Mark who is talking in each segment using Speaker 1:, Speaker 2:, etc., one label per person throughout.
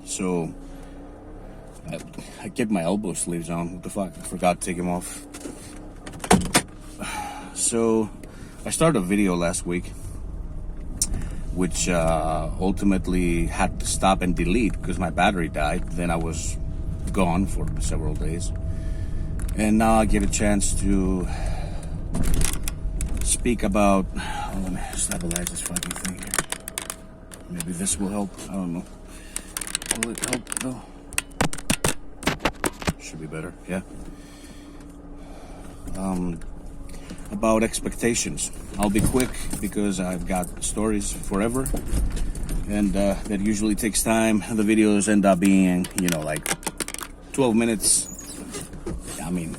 Speaker 1: So I kept my elbow sleeves on. What the fuck? I forgot to take them off. So I started a video last week, which ultimately had to stop and delete because my battery died. Then I was gone for several days. And now I get a chance to speak about... Oh, let me stabilize this fucking thing here. Maybe this will help. I don't know. Will it help though? Should be better, yeah. About expectations. I'll be quick because I've got stories forever, and that usually takes time. The videos end up being, like 12 minutes. I mean,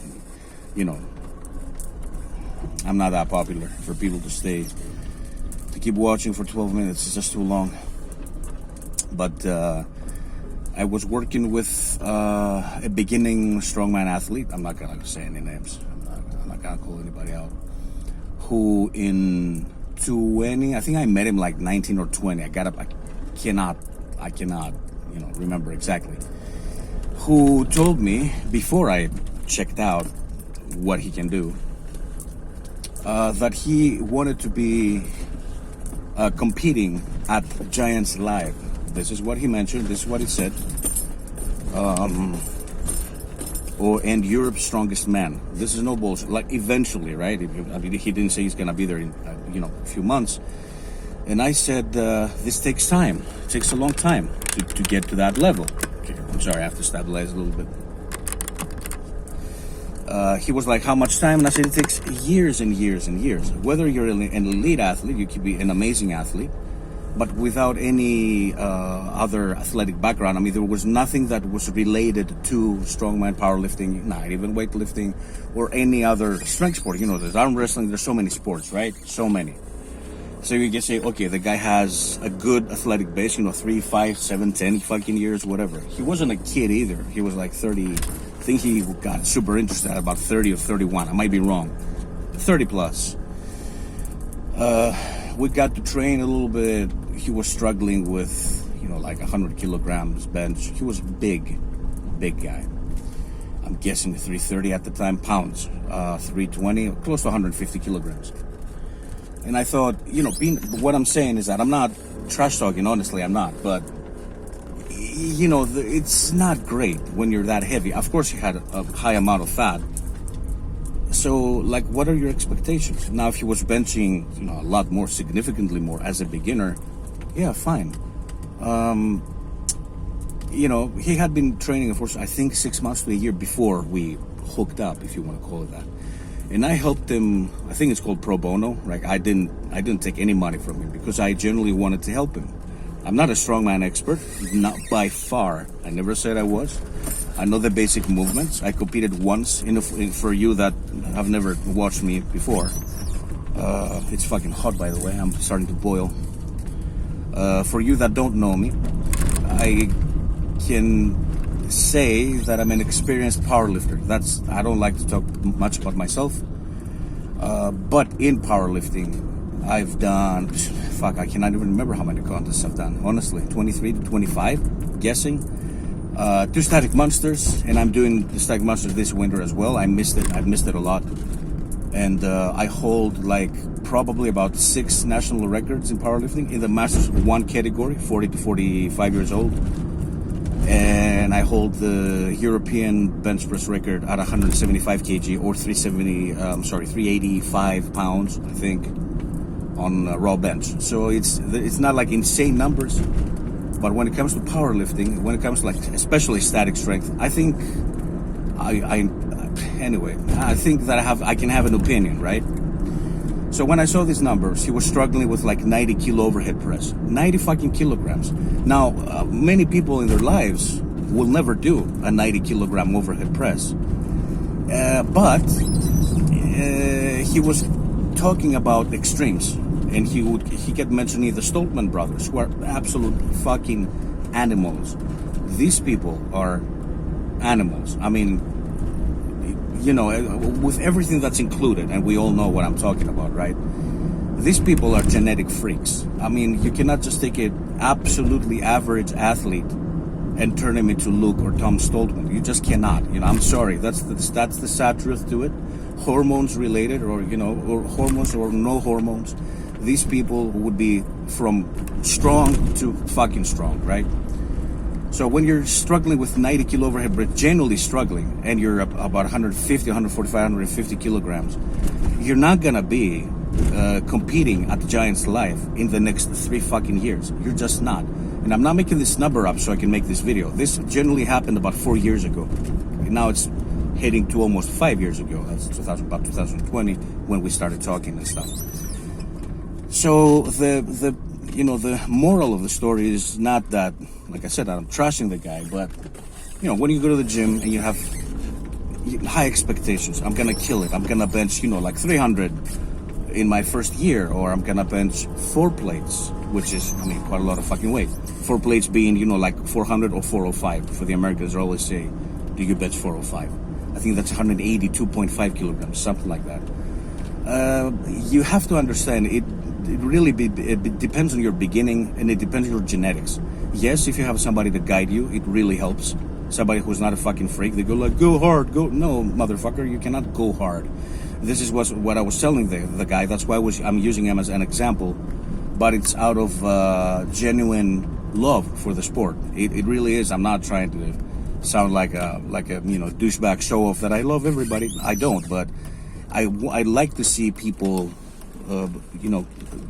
Speaker 1: I'm not that popular for people to keep watching for 12 minutes. It's just too long. But I was working with a beginning strongman athlete. I'm not gonna say any names. I'm not gonna call anybody out. Who in 20, I think I met him like 19 or 20. I cannot, remember exactly. Who told me before I checked out what he can do, that he wanted to be competing at Giants Live. This is what he mentioned. This is what he said. And Europe's strongest man. This is no bullshit. Like eventually, right? He didn't say he's gonna be there in a few months. And I said, this takes time. It takes a long time to get to that level. Okay, I'm sorry, I have to stabilize a little bit. He was like, how much time? And I said, it takes years and years and years. Whether you're an elite athlete, you could be an amazing athlete, but without any other athletic background. I mean, there was nothing that was related to strongman, powerlifting, not even weightlifting, or any other strength sport. There's arm wrestling, there's so many sports, right? So many. So you can say, okay, the guy has a good athletic base, 3, 5, 7, 10 fucking years, whatever. He wasn't a kid either. He was like 30. I think he got super interested at about 30 or 31. I might be wrong. 30 plus. We got to train a little bit. He was struggling with, like 100 kilograms bench. He was big guy. I'm guessing 330 at the time, pounds, 320, close to 150 kilograms. And I thought, what I'm saying is that I'm not trash talking, honestly, I'm not. But, it's not great when you're that heavy. Of course, he had a high amount of fat. So, like, what are your expectations? Now, if he was benching, a lot more, significantly more as a beginner, yeah, fine. He had been training, of course, I think 6 months to a year before we hooked up, if you want to call it that. And I helped him. I think it's called pro bono. Right? I didn't take any money from him because I genuinely wanted to help him. I'm not a strongman expert, not by far. I never said I was. I know the basic movements. I competed once for you that have never watched me before. It's fucking hot, by the way. I'm starting to boil. For you that don't know me, I can say that I'm an experienced powerlifter. I don't like to talk much about myself. But in powerlifting, I've done, I cannot even remember how many contests I've done, honestly, 23 to 25, guessing. 2 static monsters, and I'm doing the static monsters this winter as well. I've missed it a lot. And I hold probably about 6 national records in powerlifting in the Masters 1 category, 40 to 45 years old. And I hold the European bench press record at 175 kg or 385 pounds, I think, on raw bench. So it's not like insane numbers, but when it comes to powerlifting, when it comes to especially static strength, I think I think that I can have an opinion, right? So when I saw these numbers, he was struggling with 90 kilo overhead press, 90 fucking kilograms. Now, many people in their lives will never do a 90 kilogram overhead press. But he was talking about extremes, and he kept mentioning the Stoltman brothers, who are absolute fucking animals. These people are animals. I mean, with everything that's included, and we all know what I'm talking about, right? These people are genetic freaks. I mean, you cannot just take an absolutely average athlete and turn him into Luke or Tom Stoltman. You just cannot. I'm sorry. That's the sad truth to it. Hormones related, or or hormones or no hormones, these people would be from strong to fucking strong, right? So when you're struggling with 90 kilo overhead press, genuinely struggling, and you're about 150, 145, 150 kilograms, you're not gonna be competing at the Giants Live in the next 3 fucking years. You're just not. And I'm not making this number up so I can make this video. This generally happened about 4 years ago. Now it's heading to almost 5 years ago. That's about 2020 when we started talking and stuff. So the moral of the story is not that, like I said, I'm trashing the guy, but when you go to the gym and you have high expectations, I'm gonna kill it. I'm gonna bench like 300 in my first year, or I'm gonna bench 4 plates, which is quite a lot of fucking weight. 4 plates being like 400 or 405. For the Americans, they always say, do you bench 405? I think that's 182.5 kilograms, something like that. You have to understand, it really it depends on your beginning, and it depends on your genetics. Yes, if you have somebody to guide you, it really helps. Somebody who's not a fucking freak, they go like, go hard, go. No, motherfucker, you cannot go hard. This is what I was telling the guy. That's why I'm using him as an example, but it's out of genuine love for the sport. It really is. I'm not trying to sound like a douchebag show off that I love everybody. I don't, but I like to see people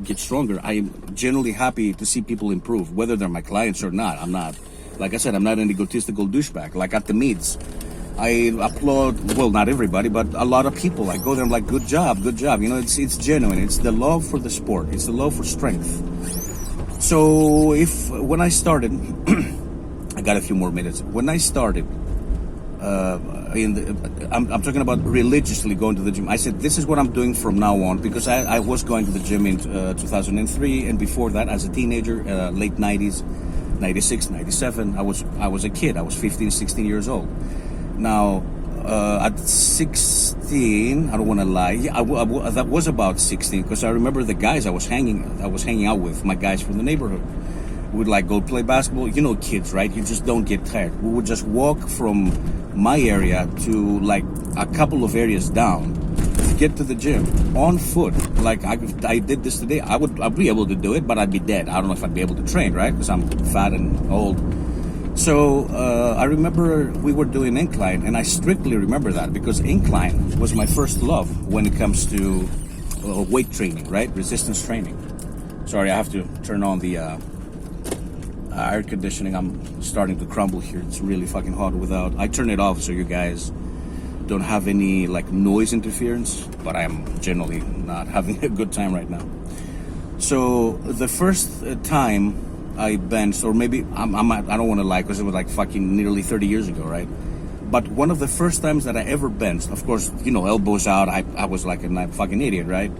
Speaker 1: get stronger. I am generally happy to see people improve, whether they're my clients or not. I'm not, like I said, I'm not an egotistical douchebag. Like at the meets, I applaud, well, not everybody, but a lot of people. I go there, I'm like, good job. It's genuine. It's the love for the sport. It's the love for strength. So when I started, I got a few more minutes. When I started, I'm talking about religiously going to the gym. I said, this is what I'm doing from now on, because I was going to the gym in 2003, and before that, as a teenager, late 90s, 96, 97, I was a kid. I was 15, 16 years old. Now, at 16, I don't want to lie. That was about 16, because I remember the guys I was hanging out with, my guys from the neighborhood. We'd go play basketball. Kids, right? You just don't get tired. We would just walk from my area to a couple of areas down to get to the gym on foot. I did this today. I'd be able to do it, but I'd be dead. I don't know if I'd be able to train, right? Because I'm fat and old. So I remember we were doing incline, and I strictly remember that because incline was my first love when it comes to weight training, right? Resistance training. Sorry, I have to turn on the air conditioning. I'm starting to crumble here. It's really fucking hot I turn it off so you guys don't have any noise interference, but I'm generally not having a good time right now. So the first time I benched, or maybe I don't want to lie because it was fucking nearly 30 years ago, right? But one of the first times that I ever benched, of course, elbows out, I was like a fucking idiot, right?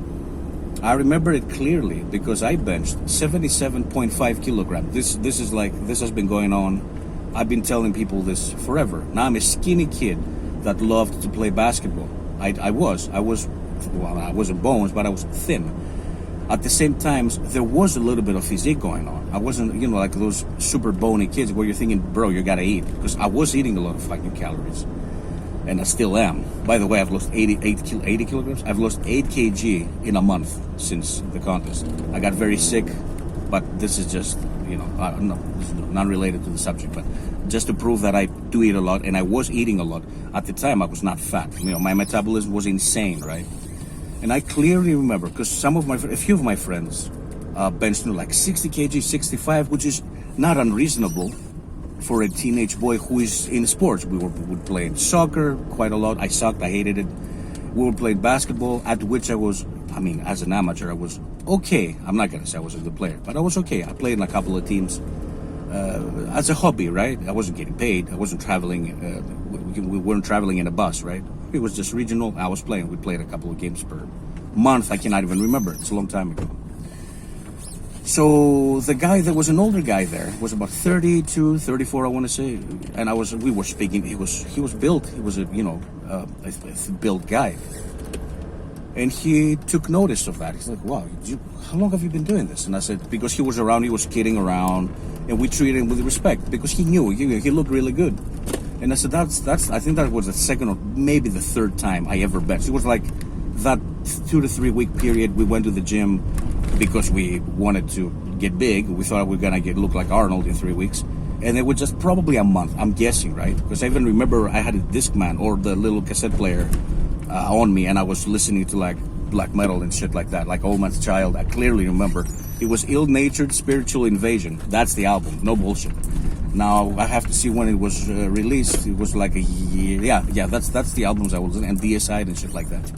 Speaker 1: I remember it clearly because I benched 77.5 kilograms. This has been going on. I've been telling people this forever. Now I'm a skinny kid that loved to play basketball. I wasn't bones, but I was thin. At the same time, there was a little bit of physique going on. I wasn't, like those super bony kids where you're thinking, bro, you gotta eat. Because I was eating a lot of fucking calories. And I still am. By the way, I've lost 80 kilograms. I've lost 8 kg in a month since the contest. I got very sick, but this is just, this is not related to the subject, but just to prove that I do eat a lot, and I was eating a lot. At the time, I was not fat. My metabolism was insane, right? And I clearly remember, because a few of my friends benched 60 kg, 65, which is not unreasonable for a teenage boy who is in sports. We would play soccer quite a lot. I sucked. I hated it. We would play basketball, at which I was, as an amateur, I was okay. I'm not going to say I was a good player, but I was okay. I played in a couple of teams as a hobby, right? I wasn't getting paid. I wasn't traveling. We weren't traveling in a bus, right? It was just regional. I was playing. We played a couple of games per month. I cannot even remember. It's a long time ago. So the guy, there was an older guy there, was about 32, 34, I want to say, and we were speaking. He was built. He was a built guy. And he took notice of that. He's like, wow, how long have you been doing this? And I said, because he was around, he was kidding around, and we treated him with respect because he knew he looked really good. And I said, that's. I think that was the second or maybe the third time I ever benched. It was like that 2 to 3 week period. We went to the gym because we wanted to get big. We thought we were gonna look like Arnold in 3 weeks. And it was just probably a month, I'm guessing, right? Because I even remember I had a Discman or the little cassette player on me, and I was listening to like black metal and shit like that, like Old Man's Child. I clearly remember. It was Ill-Natured Spiritual Invasion. That's the album, no bullshit. Now I have to see when it was released. It was like a year. Yeah, that's the albums I was in, and Deicide and shit like that.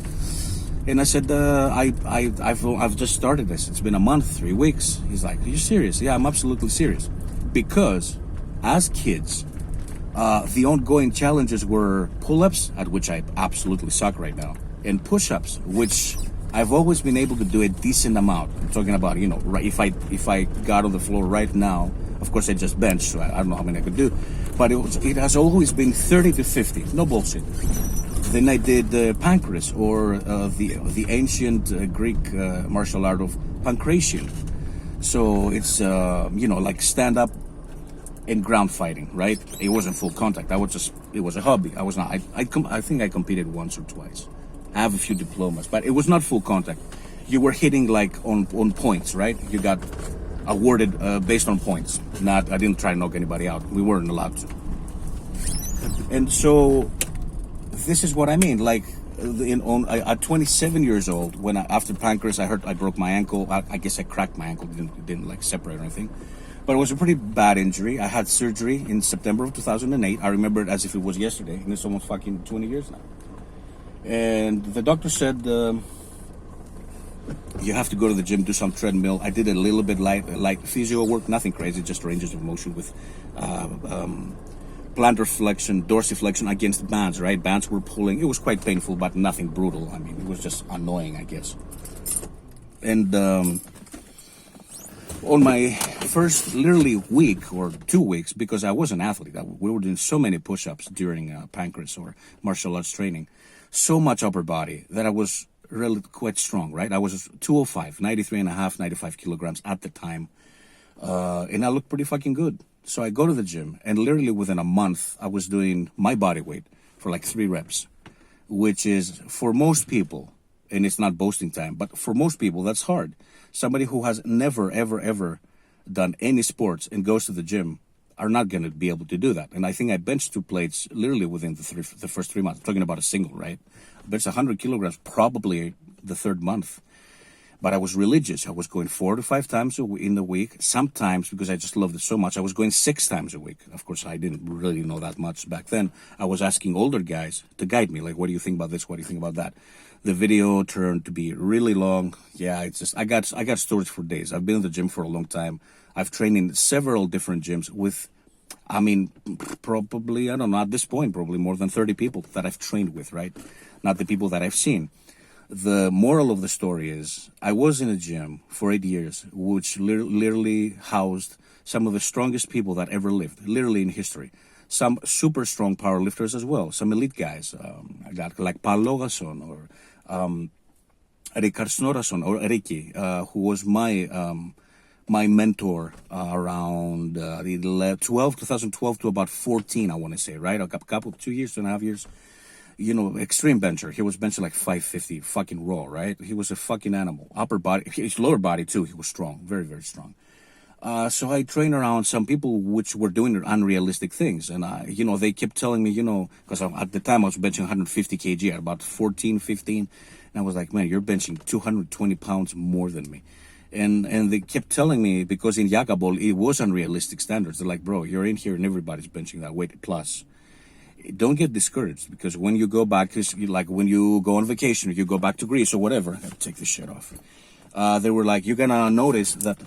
Speaker 1: And I said, I've just started this. It's been a month, 3 weeks. He's like, are you serious? Yeah, I'm absolutely serious. Because as kids, the ongoing challenges were pull-ups, at which I absolutely suck right now, and push-ups, which I've always been able to do a decent amount. I'm talking about, right, if I got on the floor right now, of course I just benched, so I don't know how many I could do, but it has always been 30 to 50, no bullshit. Then I did pancreas, or the ancient Greek martial art of pancration. So it's like stand up and ground fighting, right? It wasn't full contact. It was a hobby. I was not. I think I competed once or twice. I have a few diplomas, but it was not full contact. You were hitting like on points, right? You got awarded based on points. I didn't try to knock anybody out. We weren't allowed to. And so this is what I mean. Like at 27 years old, when after pancreas, I broke my ankle. I guess I cracked my ankle. It didn't like separate or anything. But it was a pretty bad injury. I had surgery in September of 2008. I remember it as if it was yesterday, and it's almost fucking 20 years now. And the doctor said, you have to go to the gym, do some treadmill. I did a little bit light physio work, nothing crazy, just ranges of motion with plantar flexion, dorsiflexion against bands, right? Bands were pulling. It was quite painful, but nothing brutal. I mean, it was just annoying, I guess. And on my first literally week or 2 weeks, because I was an athlete, we were doing so many push-ups during pancreas or martial arts training, so much upper body that I was really quite strong, right? I was 205, 93 and a half, 95 kilograms at the time. And I looked pretty fucking good. So I go to the gym, and literally within a month, I was doing my body weight for like 3 reps, which is for most people, and it's not boasting time, but for most people, that's hard. Somebody who has never, ever, ever done any sports and goes to the gym are not going to be able to do that. And I think I benched 2 plates literally within the first 3 months. I'm talking about a single, right? I benched 100 kilograms probably the 3rd month. But I was religious. I was going 4 to 5 times in the week. Sometimes, because I just loved it so much, I was going 6 times a week. Of course, I didn't really know that much back then. I was asking older guys to guide me, like, what do you think about this? What do you think about that? The video turned to be really long. Yeah, it's just I got stories for days. I've been in the gym for a long time. I've trained in several different gyms with, I mean, probably, I don't know, at this point, probably more than 30 people that I've trained with, right? Not the people that I've seen. The moral of the story is I was in a gym for 8 years, which literally housed some of the strongest people that ever lived, literally in history. Some super strong powerlifters as well, some elite guys, like Paul Logason or Rikard Snorason or Ricky, who was my mentor around 2012 to about 14, I want to say, right? A couple, 2 years, 2.5 years. You know, extreme bencher. He was benching like 550, fucking raw, right? He was a fucking animal. Upper body, his lower body too, he was strong, very, very strong. So I trained around some people which were doing unrealistic things. And, they kept telling me, because at the time I was benching 150 kg at about 14, 15. And I was like, man, you're benching 220 pounds more than me. And they kept telling me, because in Yakabol, it was unrealistic standards. They're like, bro, you're in here and everybody's benching that weight plus. Don't get discouraged, because when you go back, like when you go on vacation or you go back to Greece or whatever, I gotta take this shit off. They were like, you're gonna notice that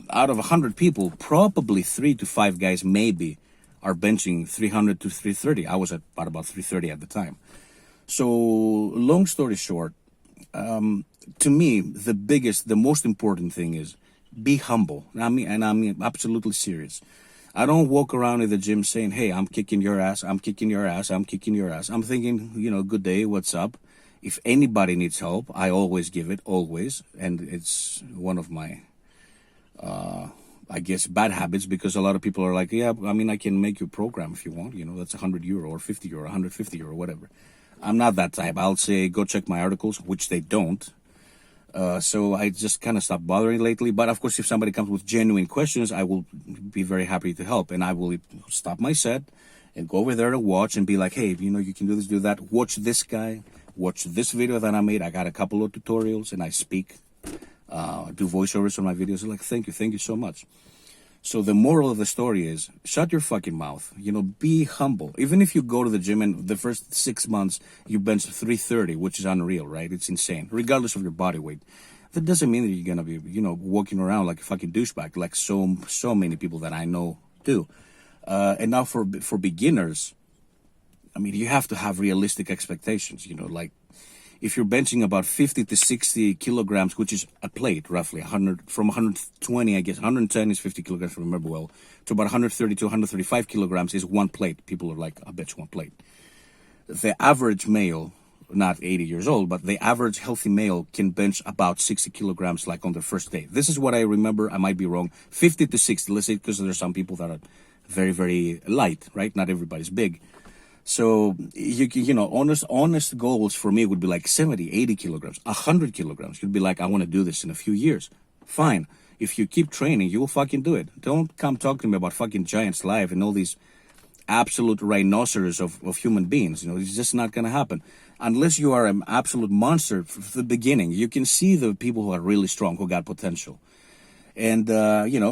Speaker 1: out of 100 people, probably 3 to 5 guys maybe are benching 300 to 330. I was at about 330 at the time. So long story short, to me, the most important thing is be humble. And I'm absolutely serious. I don't walk around in the gym saying, hey, I'm kicking your ass, I'm kicking your ass, I'm kicking your ass. I'm thinking, good day, what's up? If anybody needs help, I always give it, always. And it's one of my, I guess, bad habits, because a lot of people are like, yeah, I mean, I can make you a program if you want. That's €100 or €50 or €150 or whatever. I'm not that type. I'll say, go check my articles, which they don't. So I just kind of stopped bothering lately. But of course, if somebody comes with genuine questions, I will be very happy to help. And I will stop my set and go over there to watch and be like, hey, you can do this, do that. Watch this guy. Watch this video that I made. I got a couple of tutorials and I speak, do voiceovers on my videos. Like, thank you so much. So the moral of the story is, shut your fucking mouth. Be humble. Even if you go to the gym and the first 6 months you bench 330, which is unreal, right? It's insane, regardless of your body weight. That doesn't mean that you're gonna be, walking around like a fucking douchebag, like so many people that I know do. And now for beginners, I mean, you have to have realistic expectations. Like, if you're benching about 50 to 60 kilograms, which is a plate, roughly 100 from 120, I guess 110 is 50 kilograms, if I remember well, to about 130 to 135 kilograms is one plate. People are like, I bet you one plate. The average male, not 80 years old, but the average healthy male can bench about 60 kilograms, like on their first day. This is what I remember. I might be wrong. 50 to 60, let's say, because there's some people that are very, very light, right? Not everybody's big. So, honest goals for me would be like 70, 80 kilograms, 100 kilograms. You'd be like, I want to do this in a few years. Fine. If you keep training, you will fucking do it. Don't come talk to me about fucking giants live and all these absolute rhinoceros of human beings. It's just not going to happen. Unless you are an absolute monster from the beginning. You can see the people who are really strong, who got potential. And,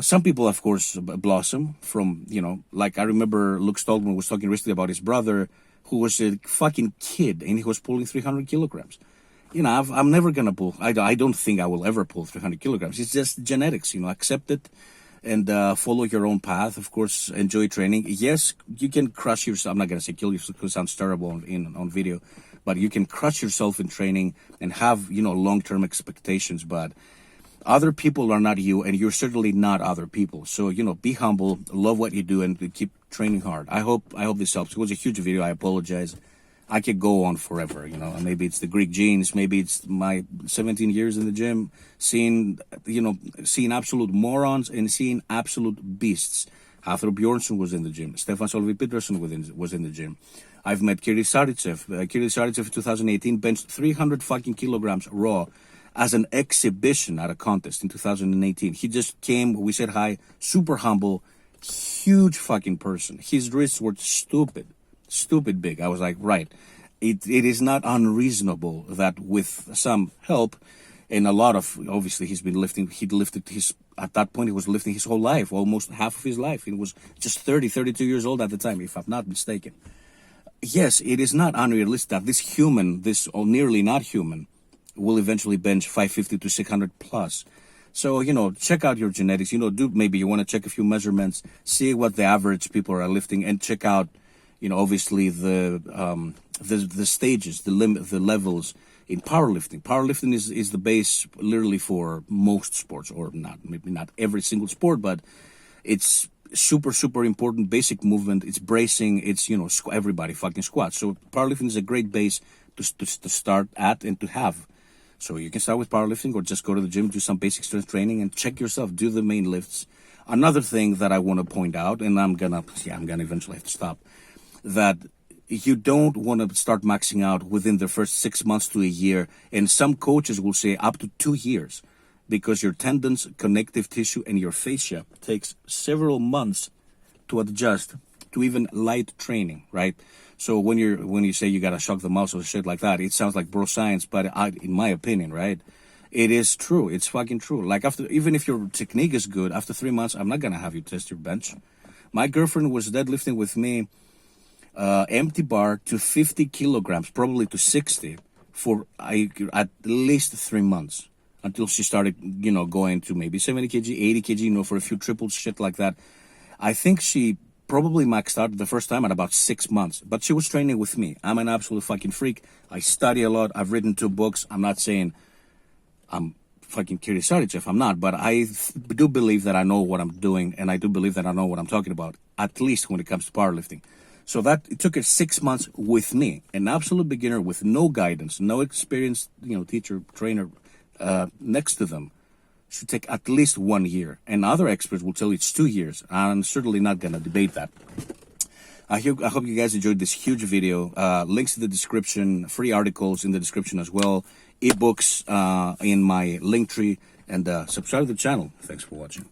Speaker 1: some people, of course, blossom from, like I remember Luke Stoltman was talking recently about his brother who was a fucking kid and he was pulling 300 kilograms. I'm never going to pull. I don't think I will ever pull 300 kilograms. It's just genetics, accept it and follow your own path. Of course, enjoy training. Yes, you can crush yourself. I'm not going to say kill yourself because it sounds terrible on video, but you can crush yourself in training and have, long-term expectations. But other people are not you, and you're certainly not other people. So, be humble, love what you do, and keep training hard. I hope this helps. It was a huge video. I apologize. I could go on forever, Maybe it's the Greek genes. Maybe it's my 17 years in the gym, seeing absolute morons and seeing absolute beasts. Hafthor Bjornsson was in the gym. Stefan Solveig Peterson was in the gym. I've met Kirill Saritsev. Kirill Saritsev in 2018 benched 300 fucking kilograms raw as an exhibition at a contest in 2018. He just came, we said hi, super humble, huge fucking person. His wrists were stupid big. I was like, right. It is not unreasonable that with some help and a lot of, obviously he lifted at that point he was lifting his whole life, almost half of his life. He was just 32 years old at the time, if I'm not mistaken. Yes, it is not unrealistic that this nearly not human, will eventually bench 550 to 600 plus. So, check out your genetics. Maybe you want to check a few measurements, see what the average people are lifting, and check out, obviously the stages, the levels in powerlifting. Powerlifting is the base literally for most sports, or maybe not every single sport, but it's super, super important basic movement. It's bracing. It's, everybody fucking squats. So powerlifting is a great base to start at and to have. So you can start with powerlifting or just go to the gym, do some basic strength training and check yourself, do the main lifts. Another thing that I want to point out, and I'm gonna eventually have to stop, that you don't want to start maxing out within the first 6 months to a year. And some coaches will say up to 2 years, because your tendons, connective tissue, and your fascia takes several months to adjust to even light training, right? So when you say you gotta shock the muscles, shit like that, it sounds like bro science, but in my opinion, right, it is true. It's fucking true. Like even if your technique is good, after 3 months, I'm not gonna have you test your bench. My girlfriend was deadlifting with me, empty bar to 50 kilograms, probably to 60, for at least 3 months, until she started, going to maybe 70 kg, 80 kg, for a few triples, shit like that. I think she probably maxed out the first time at about 6 months, but she was training with me. I'm an absolute fucking freak. I study a lot. I've written 2 books. I'm not saying I'm fucking Kirill Saritsev. I'm not, but I do believe that I know what I'm doing, and I do believe that I know what I'm talking about, at least when it comes to powerlifting. So that it took her 6 months with me, an absolute beginner with no guidance, no experienced, teacher, trainer next to them. Should take at least 1 year, and other experts will tell you it's 2 years. I'm certainly not going to debate that. I hope you guys enjoyed this huge video. Links in the description, free articles in the description as well, ebooks in my link tree, and subscribe to the channel. Thanks for watching.